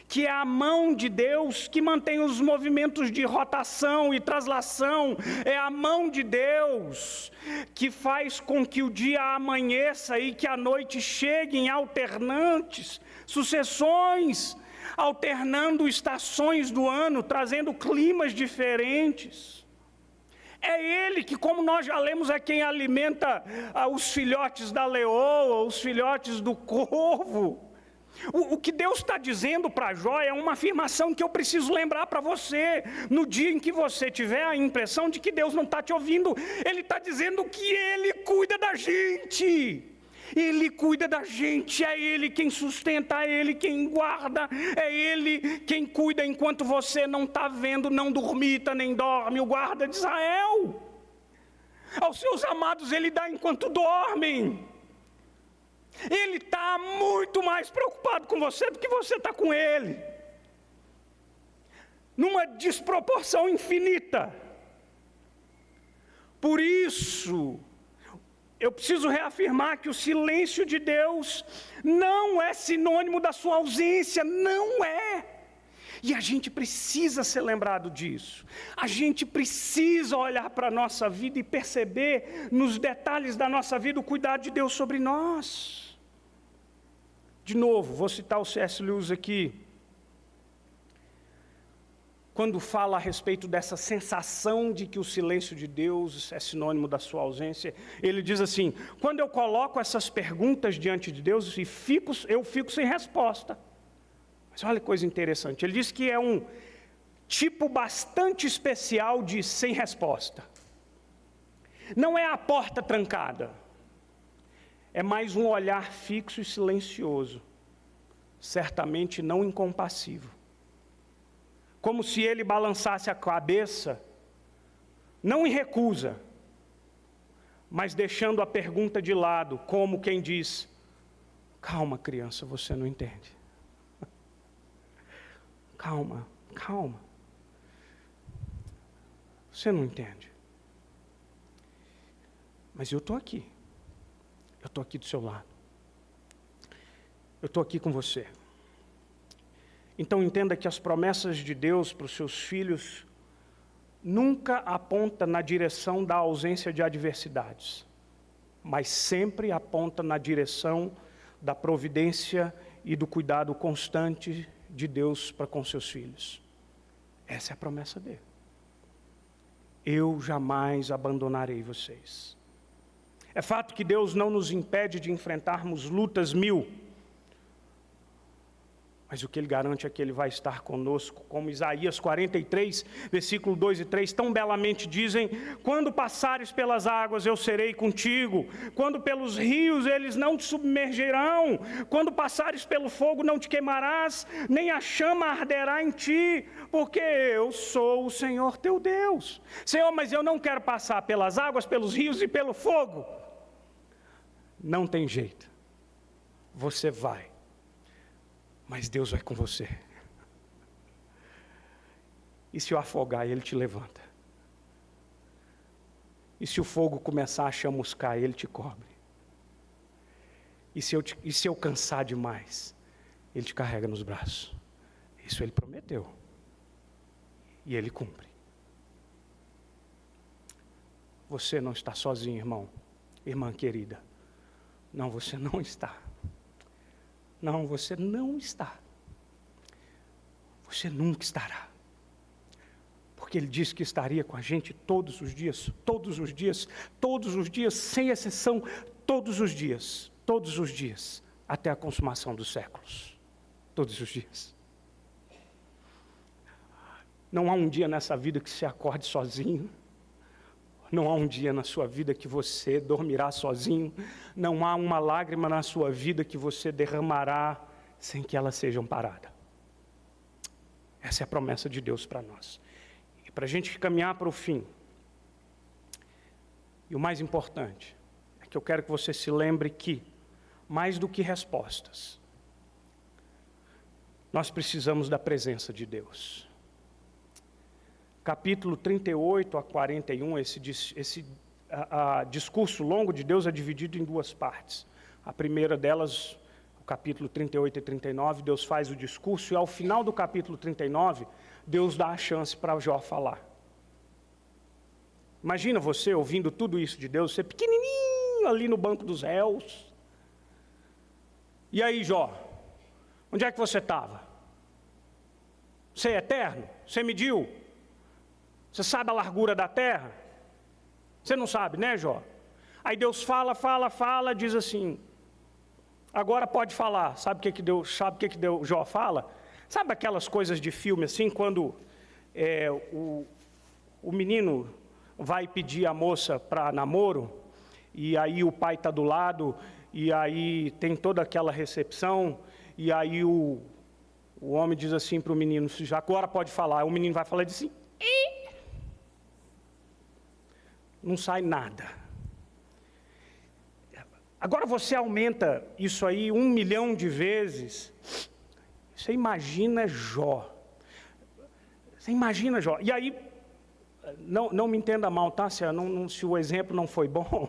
Que é a mão de Deus que mantém os movimentos de rotação e translação, é a mão de Deus que faz com que o dia amanheça e que a noite chegue em alternantes sucessões, alternando estações do ano, trazendo climas diferentes. É Ele que, como nós já lemos, é quem alimenta os filhotes da leoa, os filhotes do corvo. O que Deus está dizendo para Jó é uma afirmação que eu preciso lembrar para você. No dia em que você tiver a impressão de que Deus não está te ouvindo, Ele está dizendo que Ele cuida da gente. Ele cuida da gente, é Ele quem sustenta, é Ele quem guarda, é Ele quem cuida enquanto você não está vendo, não dormita nem dorme, o guarda de Israel. Aos seus amados Ele dá enquanto dormem. Ele está muito mais preocupado com você do que você está com Ele. Numa desproporção infinita. Por isso, eu preciso reafirmar que o silêncio de Deus não é sinônimo da sua ausência, não é. E a gente precisa ser lembrado disso. A gente precisa olhar para a nossa vida e perceber nos detalhes da nossa vida o cuidado de Deus sobre nós. De novo, vou citar o C.S. Lewis aqui. quando fala a respeito dessa sensação de que o silêncio de Deus é sinônimo da sua ausência, ele diz assim: quando eu coloco essas perguntas diante de Deus eu fico sem resposta. Mas olha que coisa interessante, ele diz que é um tipo bastante especial de sem resposta. Não é a porta trancada, é mais um olhar fixo e silencioso, certamente não incompassivo. Como se ele balançasse a cabeça, não em recusa, mas deixando a pergunta de lado, como quem diz: calma, criança, você não entende. Calma, calma. Você não entende. Mas eu estou aqui. Eu estou aqui do seu lado. Eu estou aqui com você. Então entenda que as promessas de Deus para os seus filhos nunca apontam na direção da ausência de adversidades, mas sempre apontam na direção da providência e do cuidado constante de Deus para com seus filhos. Essa é a promessa dele. Eu jamais abandonarei vocês. É fato que Deus não nos impede de enfrentarmos lutas 1000, mas o que Ele garante é que Ele vai estar conosco, como Isaías 43, versículo 2 e 3, tão belamente dizem: quando passares pelas águas, eu serei contigo, quando pelos rios, eles não te submergirão, quando passares pelo fogo, não te queimarás, nem a chama arderá em ti, porque eu sou o Senhor teu Deus. Senhor, mas eu não quero passar pelas águas, pelos rios e pelo fogo. Não tem jeito, você vai. Mas Deus vai com você. E se eu afogar, Ele te levanta. E se o fogo começar a chamuscar, Ele te cobre. E se eu cansar demais, Ele te carrega nos braços. Isso Ele prometeu. E Ele cumpre. Você não está sozinho, irmão, irmã querida. Não, você não está. Não, você não está. Você nunca estará. Porque Ele disse que estaria com a gente todos os dias, todos os dias, todos os dias, sem exceção, todos os dias, até a consumação dos séculos. Todos os dias. Não há um dia nessa vida que você acorde sozinho. Não há um dia na sua vida que você dormirá sozinho. Não há uma lágrima na sua vida que você derramará sem que elas sejam paradas. Essa é a promessa de Deus para nós. E para a gente caminhar para o fim, e o mais importante, é que eu quero que você se lembre que, mais do que respostas, nós precisamos da presença de Deus. Capítulo 38 a 41, esse discurso longo de Deus é dividido em duas partes. A primeira delas, o capítulo 38 e 39, Deus faz o discurso, e ao final do capítulo 39, Deus dá a chance para Jó falar. Imagina você ouvindo tudo isso de Deus, você pequenininho ali no banco dos réus. E aí, Jó, onde é que você estava? Você é eterno? Você mediu? Você sabe a largura da terra? Você não sabe, né, Jó? Aí Deus fala, diz assim: agora pode falar. Sabe o que Jó fala? Sabe aquelas coisas de filme assim, quando o menino vai pedir a moça para namoro, e aí o pai está do lado, e aí tem toda aquela recepção, e aí o homem diz assim para o menino: já agora pode falar. O menino vai falar e diz assim: não sai nada. Agora você aumenta isso aí 1 milhão de vezes. Você imagina Jó. E aí, não me entenda mal, tá? Se o exemplo não foi bom,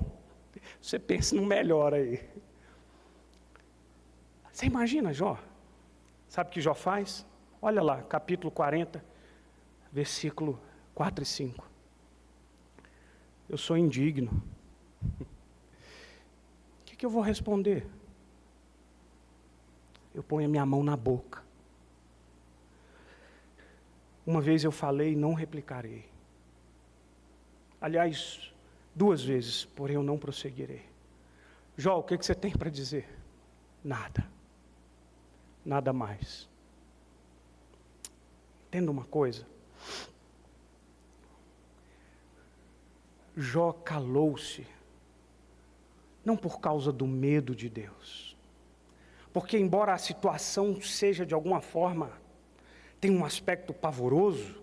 você pensa no melhor aí. Você imagina Jó? Sabe o que Jó faz? Olha lá, capítulo 40, versículo 4 e 5. Eu sou indigno. O que eu vou responder? Eu ponho a minha mão na boca. Uma vez eu falei, não replicarei. Aliás, 2 vezes, porém eu não prosseguirei. Jó, o que você tem para dizer? Nada. Nada mais. Entenda uma coisa. Jó calou-se, não por causa do medo de Deus, porque embora a situação seja de alguma forma, tem um aspecto pavoroso,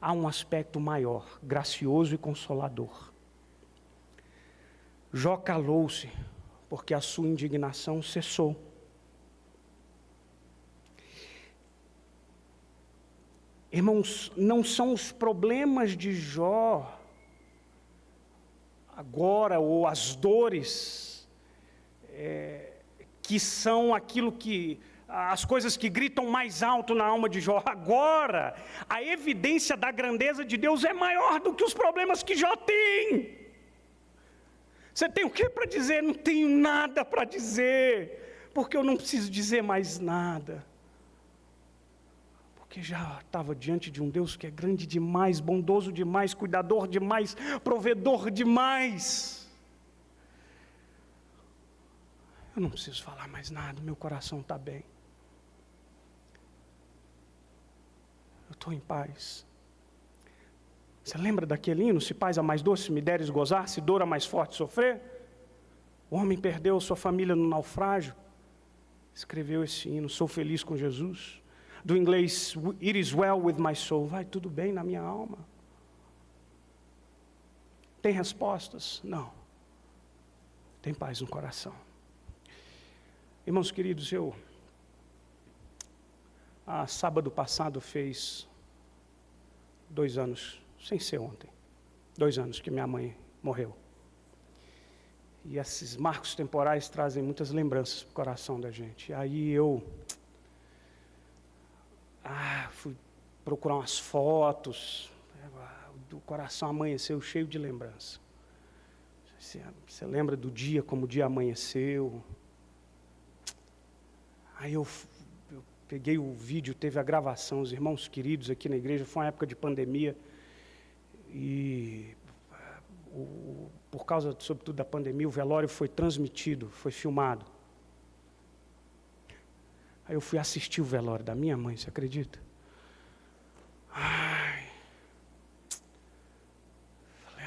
há um aspecto maior, gracioso e consolador. Jó calou-se, porque a sua indignação cessou. Irmãos, não são os problemas de Jó agora, ou as dores, que são aquilo que, as coisas que gritam mais alto na alma de Jó. Agora, a evidência da grandeza de Deus é maior do que os problemas que Jó tem. Você tem o que para dizer? Não tenho nada para dizer, porque eu não preciso dizer mais nada. Porque já estava diante de um Deus que é grande demais, bondoso demais, cuidador demais, provedor demais. Eu não preciso falar mais nada, meu coração está bem. Eu estou em paz. Você lembra daquele hino? Se paz a mais doce me deres gozar, se dor a mais forte sofrer? O homem perdeu sua família no naufrágio. Escreveu esse hino, sou feliz com Jesus. Do inglês, it is well with my soul. Vai tudo bem na minha alma. Tem respostas? Não. Tem paz no coração. Irmãos queridos, sábado passado fez 2 anos, sem ser ontem, 2 anos que minha mãe morreu. E esses marcos temporais trazem muitas lembranças para o coração da gente. E aí eu fui procurar umas fotos, o coração amanheceu cheio de lembrança. Você lembra do dia, como o dia amanheceu? Aí eu peguei o vídeo, teve a gravação, os irmãos queridos aqui na igreja, foi uma época de pandemia, e por causa, sobretudo, da pandemia, o velório foi transmitido, foi filmado. Aí eu fui assistir o velório da minha mãe, você acredita? Falei,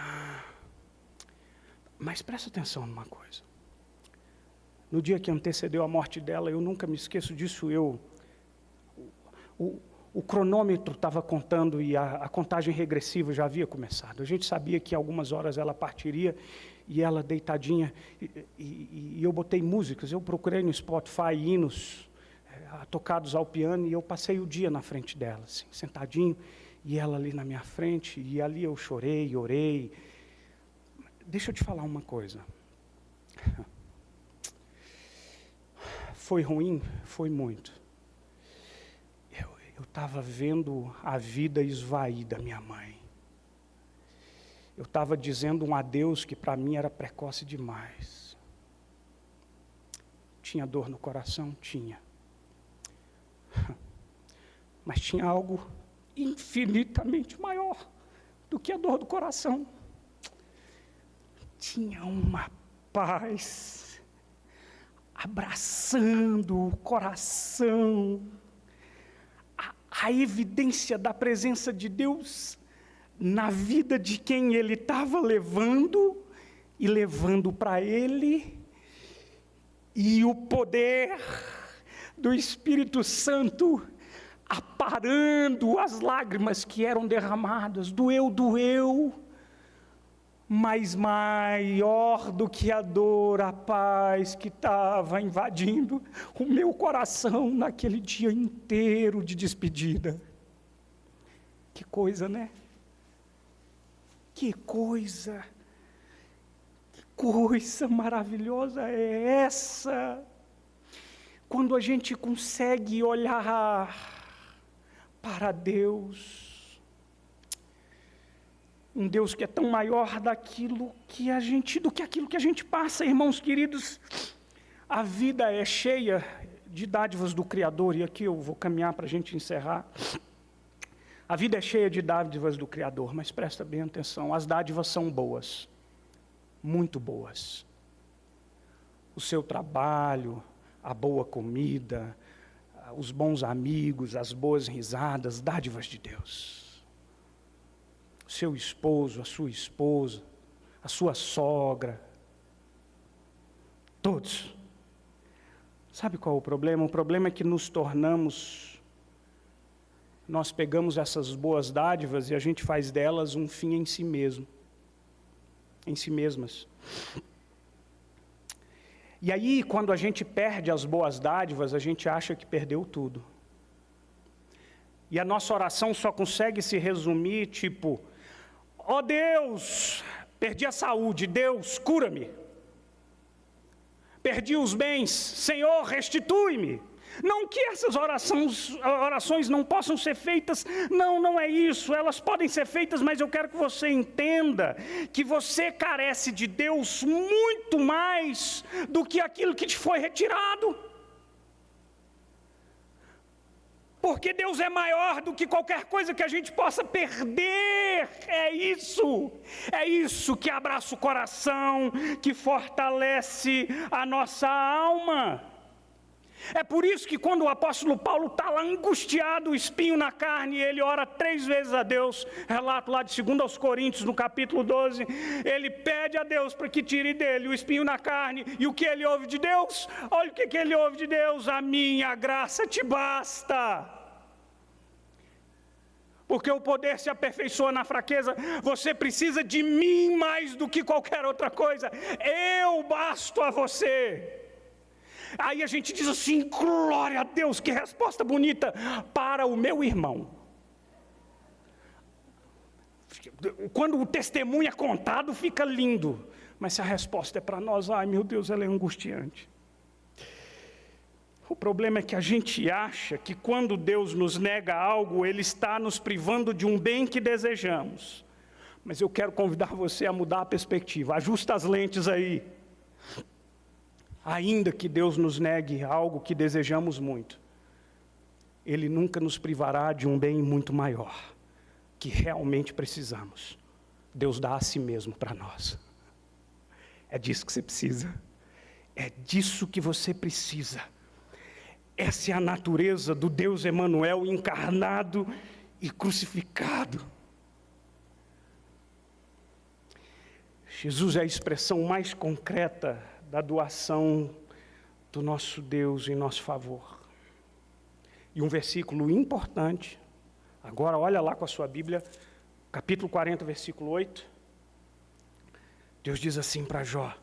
mas presta atenção numa coisa. No dia que antecedeu a morte dela, eu nunca me esqueço disso, o cronômetro estava contando e a contagem regressiva já havia começado. A gente sabia que em algumas horas ela partiria, e ela deitadinha, e eu botei músicas, eu procurei no Spotify hinos tocados ao piano, e eu passei o dia na frente dela, assim, sentadinho, e ela ali na minha frente, e ali eu chorei, orei. Deixa eu te falar uma coisa. Foi ruim? Foi muito. Eu estava vendo a vida esvair da minha mãe. Eu estava dizendo um adeus que para mim era precoce demais. Tinha dor no coração? Tinha. Mas tinha algo infinitamente maior do que a dor do coração. Tinha uma paz abraçando o coração, a evidência da presença de Deus na vida de quem Ele estava levando e levando para Ele, e o poder do Espírito Santo aparando as lágrimas que eram derramadas. Doeu, mas maior do que a dor, a paz que estava invadindo o meu coração naquele dia inteiro de despedida. Que coisa, né? Que coisa maravilhosa é essa? Quando a gente consegue olhar para Deus, um Deus que é tão maior do que aquilo que a gente passa, irmãos queridos. A vida é cheia de dádivas do Criador, e aqui eu vou caminhar para a gente encerrar. A vida é cheia de dádivas do Criador, mas presta bem atenção, as dádivas são boas, muito boas. O seu trabalho, a boa comida, os bons amigos, as boas risadas, dádivas de Deus. O seu esposo, a sua esposa, a sua sogra, todos. Sabe qual é o problema? O problema é que nós pegamos essas boas dádivas e a gente faz delas um fim em si mesmo, em si mesmas. E aí, quando a gente perde as boas dádivas, a gente acha que perdeu tudo. E a nossa oração só consegue se resumir tipo, ó Deus, perdi a saúde, Deus, cura-me. Perdi os bens, Senhor, restitui-me. Não que essas orações não possam ser feitas, não é isso, elas podem ser feitas, mas eu quero que você entenda que você carece de Deus muito mais do que aquilo que te foi retirado. Porque Deus é maior do que qualquer coisa que a gente possa perder, é isso que abraça o coração, que fortalece a nossa alma. É por isso que quando o apóstolo Paulo está lá angustiado, o espinho na carne, ele ora 3 vezes a Deus, relato lá de 2 aos Coríntios, no capítulo 12, ele pede a Deus para que tire dele o espinho na carne, e o que ele ouve de Deus? Olha o que ele ouve de Deus, a minha graça te basta. Porque o poder se aperfeiçoa na fraqueza, você precisa de mim mais do que qualquer outra coisa, eu basto a você. Aí a gente diz assim, glória a Deus, que resposta bonita para o meu irmão. Quando o testemunho é contado, fica lindo. Mas se a resposta é para nós, ai meu Deus, ela é angustiante. O problema é que a gente acha que quando Deus nos nega algo, Ele está nos privando de um bem que desejamos. Mas eu quero convidar você a mudar a perspectiva, ajusta as lentes aí. Ainda que Deus nos negue algo que desejamos muito, Ele nunca nos privará de um bem muito maior, que realmente precisamos. Deus dá a si mesmo para nós. É disso que você precisa. É disso que você precisa. Essa é a natureza do Deus Emanuel encarnado e crucificado. Jesus é a expressão mais concreta da doação do nosso Deus em nosso favor. E um versículo importante, agora olha lá com a sua Bíblia, capítulo 40, versículo 8. Deus diz assim para Jó,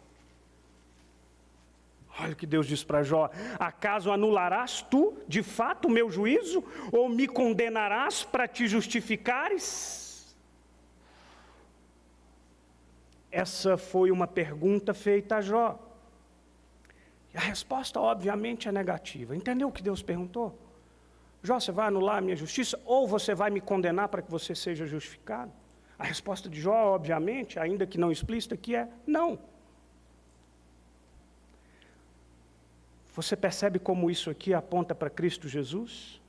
olha o que Deus diz para Jó, acaso anularás tu, de fato, o meu juízo, ou me condenarás para te justificares? Essa foi uma pergunta feita a Jó. E a resposta, obviamente, é negativa. Entendeu o que Deus perguntou? Jó, você vai anular a minha justiça, ou você vai me condenar para que você seja justificado? A resposta de Jó, obviamente, ainda que não explícita, aqui é não. Você percebe como isso aqui aponta para Cristo Jesus?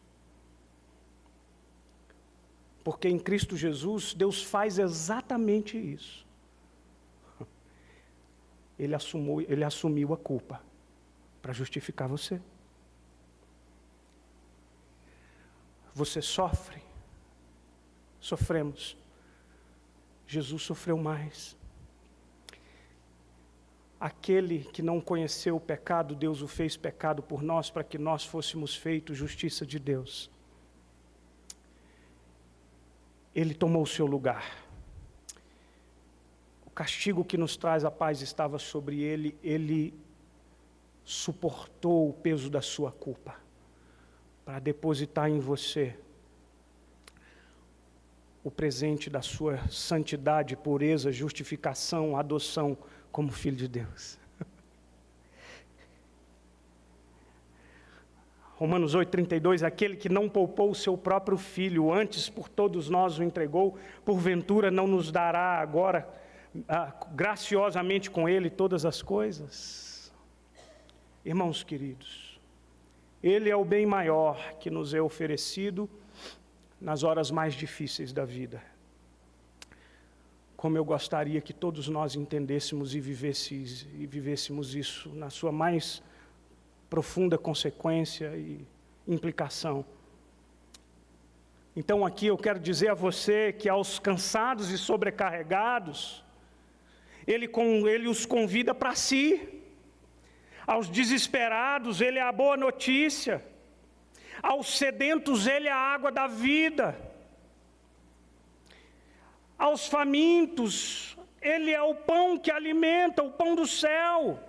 Porque em Cristo Jesus, Deus faz exatamente isso. Ele assumiu a culpa para justificar você. Você sofre, sofremos. Jesus sofreu mais. Aquele que não conheceu o pecado, Deus o fez pecado por nós, para que nós fôssemos feitos justiça de Deus. Ele tomou o seu lugar. O castigo que nos traz a paz estava sobre ele, ele suportou o peso da sua culpa, para depositar em você o presente da sua santidade, pureza, justificação, adoção como filho de Deus. Romanos 8,32, aquele que não poupou o seu próprio filho, antes por todos nós o entregou, porventura não nos dará agora graciosamente com ele todas as coisas? Irmãos queridos, Ele é o bem maior que nos é oferecido nas horas mais difíceis da vida. Como eu gostaria que todos nós entendêssemos e vivêssemos isso na sua mais profunda consequência e implicação. Então aqui eu quero dizer a você que aos cansados e sobrecarregados, Ele os convida para si. Aos desesperados, Ele é a boa notícia. Aos sedentos, Ele é a água da vida. Aos famintos, Ele é o pão que alimenta, o pão do céu.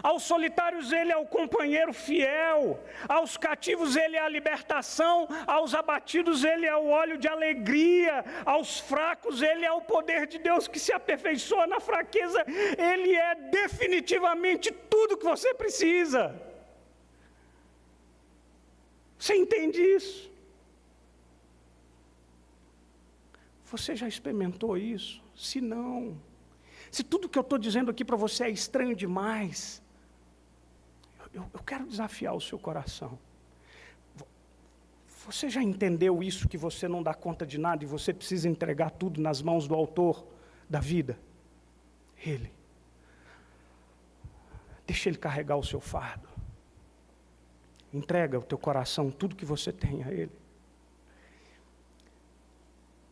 Aos solitários, Ele é o companheiro fiel. Aos cativos, Ele é a libertação. Aos abatidos, Ele é o óleo de alegria. Aos fracos, Ele é o poder de Deus que se aperfeiçoa na fraqueza. Ele é definitivamente tudo que você precisa. Você entende isso? Você já experimentou isso? Se não, se tudo que eu estou dizendo aqui para você é estranho demais, eu quero desafiar o seu coração. Você já entendeu isso, que você não dá conta de nada e você precisa entregar tudo nas mãos do autor da vida? Ele. Deixa Ele carregar o seu fardo. Entrega o teu coração, tudo que você tem a Ele.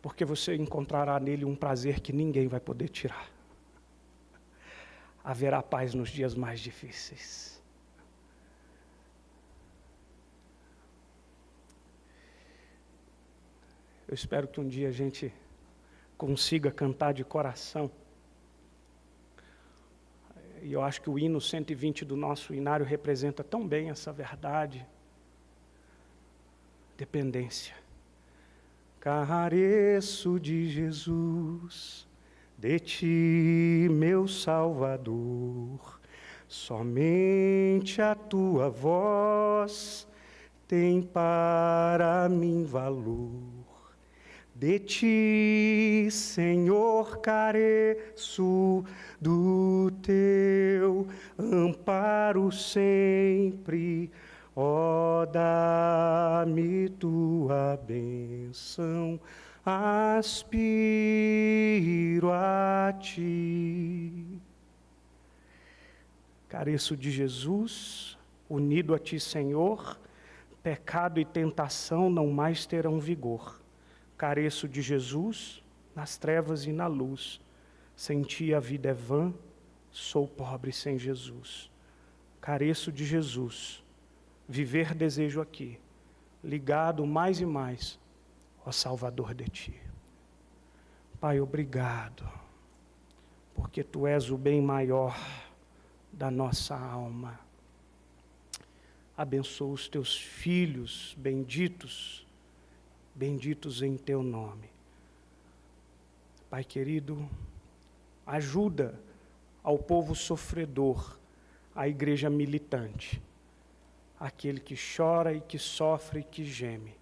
Porque você encontrará nele um prazer que ninguém vai poder tirar. Haverá paz nos dias mais difíceis. Eu espero que um dia a gente consiga cantar de coração. E eu acho que o hino 120 do nosso hinário representa tão bem essa verdade. Dependência. Careço de Jesus, de ti, meu Salvador, somente a tua voz tem para mim valor. De ti, Senhor, careço, do teu amparo sempre. Ó, dá-me tua bênção, aspiro a ti. Careço de Jesus, unido a ti, Senhor, pecado e tentação não mais terão vigor. Careço de Jesus, nas trevas e na luz, sem ti a vida é vã, sou pobre sem Jesus. Careço de Jesus, viver desejo aqui, ligado mais e mais ao Salvador de ti. Pai, obrigado, porque tu és o bem maior da nossa alma. Abençoa os teus filhos benditos, benditos em teu nome. Pai querido, ajuda ao povo sofredor, a igreja militante, aquele que chora e que sofre e que geme.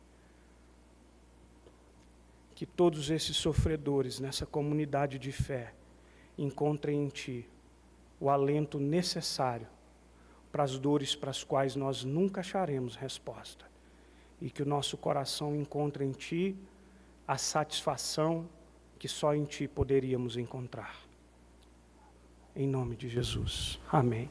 Que todos esses sofredores nessa comunidade de fé encontrem em ti o alento necessário para as dores para as quais nós nunca acharemos resposta. E que o nosso coração encontre em ti a satisfação que só em ti poderíamos encontrar. Em nome de Jesus. Amém.